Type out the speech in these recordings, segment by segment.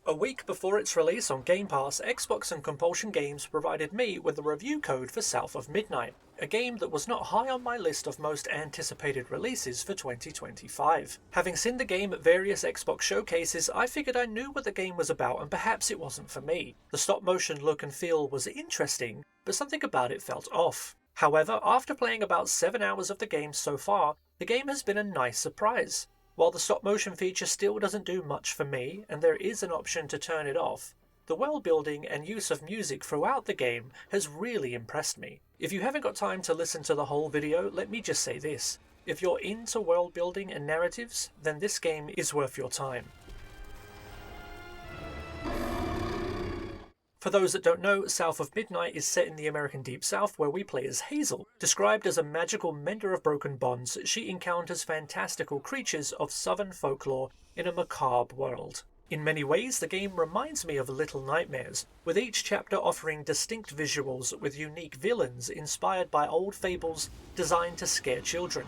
A week before its release on Game Pass, Xbox and Compulsion Games provided me with a review code for South of Midnight, a game that was not high on my list of most anticipated releases for 2025. Having seen the game at various Xbox showcases, I figured I knew what the game was about and perhaps it wasn't for me. The stop motion look and feel was interesting, but something about it felt off. However, after playing about 7 hours of the game so far, the game has been a nice surprise. While the stop motion feature still doesn't do much for me, and there is an option to turn it off, the world building and use of music throughout the game has really impressed me. If you haven't got time to listen to the whole video, let me just say this. If you're into world building and narratives, then this game is worth your time. For those that don't know, South of Midnight is set in the American Deep South where we play as Hazel. Described as a magical mender of broken bonds, she encounters fantastical creatures of southern folklore in a macabre world. In many ways, the game reminds me of Little Nightmares, with each chapter offering distinct visuals with unique villains inspired by old fables designed to scare children.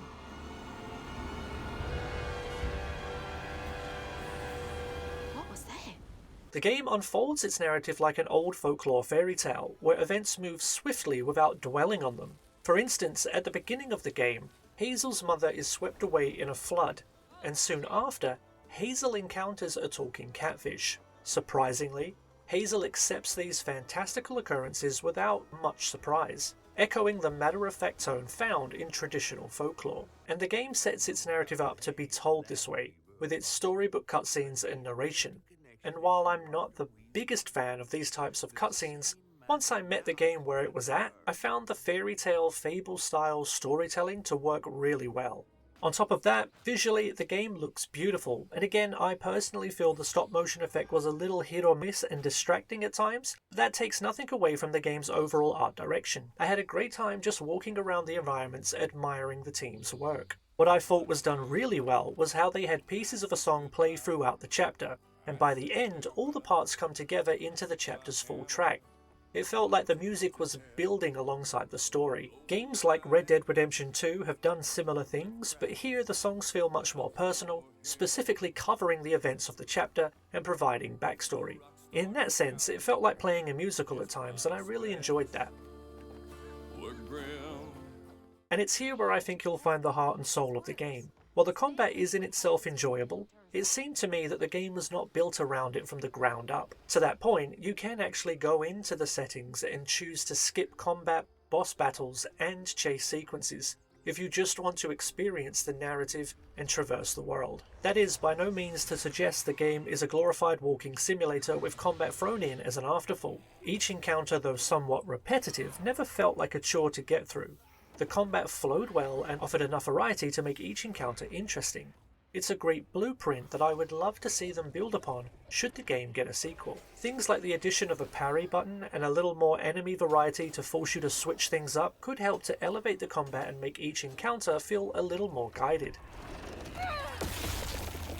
The game unfolds its narrative like an old folklore fairy tale, where events move swiftly without dwelling on them. For instance, at the beginning of the game, Hazel's mother is swept away in a flood, and soon after, Hazel encounters a talking catfish. Surprisingly, Hazel accepts these fantastical occurrences without much surprise, echoing the matter-of-fact tone found in traditional folklore. And the game sets its narrative up to be told this way, with its storybook cutscenes and narration. And while I'm not the biggest fan of these types of cutscenes, once I met the game where it was at, I found the fairy tale fable-style storytelling to work really well. On top of that, visually the game looks beautiful, and again I personally feel the stop motion effect was a little hit or miss and distracting at times, but that takes nothing away from the game's overall art direction. I had a great time just walking around the environments admiring the team's work. What I thought was done really well was how they had pieces of a song play throughout the chapter, and by the end, all the parts come together into the chapter's full track. It felt like the music was building alongside the story. Games like Red Dead Redemption 2 have done similar things, but here the songs feel much more personal, specifically covering the events of the chapter and providing backstory. In that sense, it felt like playing a musical at times, and I really enjoyed that. And it's here where I think you'll find the heart and soul of the game. While the combat is in itself enjoyable, it seemed to me that the game was not built around it from the ground up. To that point, you can actually go into the settings and choose to skip combat, boss battles, and chase sequences if you just want to experience the narrative and traverse the world. That is by no means to suggest the game is a glorified walking simulator with combat thrown in as an afterthought. Each encounter, though somewhat repetitive, never felt like a chore to get through. The combat flowed well and offered enough variety to make each encounter interesting. It's a great blueprint that I would love to see them build upon should the game get a sequel. Things like the addition of a parry button and a little more enemy variety to force you to switch things up could help to elevate the combat and make each encounter feel a little more guided.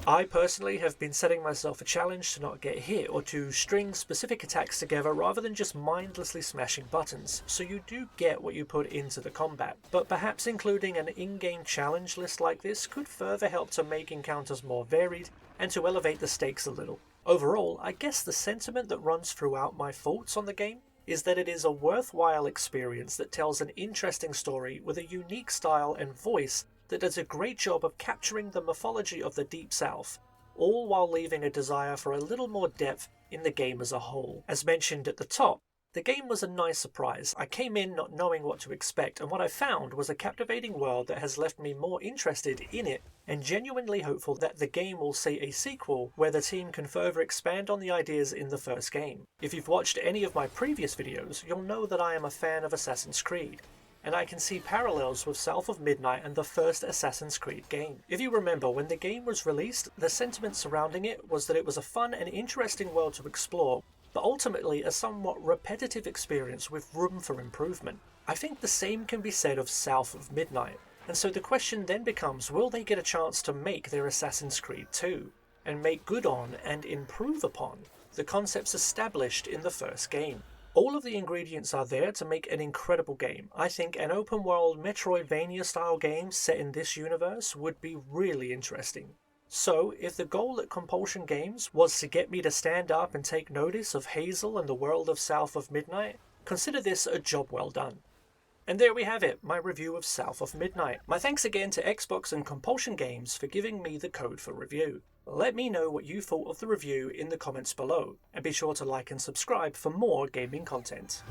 I personally have been setting myself a challenge to not get hit or to string specific attacks together rather than just mindlessly smashing buttons, so you do get what you put into the combat. But perhaps including an in-game challenge list like this could further help to make encounters more varied and to elevate the stakes a little. Overall, I guess the sentiment that runs throughout my thoughts on the game is that it is a worthwhile experience that tells an interesting story with a unique style and voice that does a great job of capturing the mythology of the Deep South, all while leaving a desire for a little more depth in the game as a whole. As mentioned at the top, the game was a nice surprise. I came in not knowing what to expect, and what I found was a captivating world that has left me more interested in it, and genuinely hopeful that the game will see a sequel where the team can further expand on the ideas in the first game. If you've watched any of my previous videos, you'll know that I am a fan of Assassin's Creed, and I can see parallels with South of Midnight and the first Assassin's Creed game. If you remember, when the game was released, the sentiment surrounding it was that it was a fun and interesting world to explore, but ultimately a somewhat repetitive experience with room for improvement. I think the same can be said of South of Midnight, and so the question then becomes, will they get a chance to make their Assassin's Creed 2, and make good on and improve upon the concepts established in the first game? All of the ingredients are there to make an incredible game. I think an open world Metroidvania style game set in this universe would be really interesting. So, if the goal at Compulsion Games was to get me to stand up and take notice of Hazel and the world of South of Midnight, consider this a job well done. And there we have it, my review of South of Midnight. My thanks again to Xbox and Compulsion Games for giving me the code for review. Let me know what you thought of the review in the comments below, and be sure to like and subscribe for more gaming content.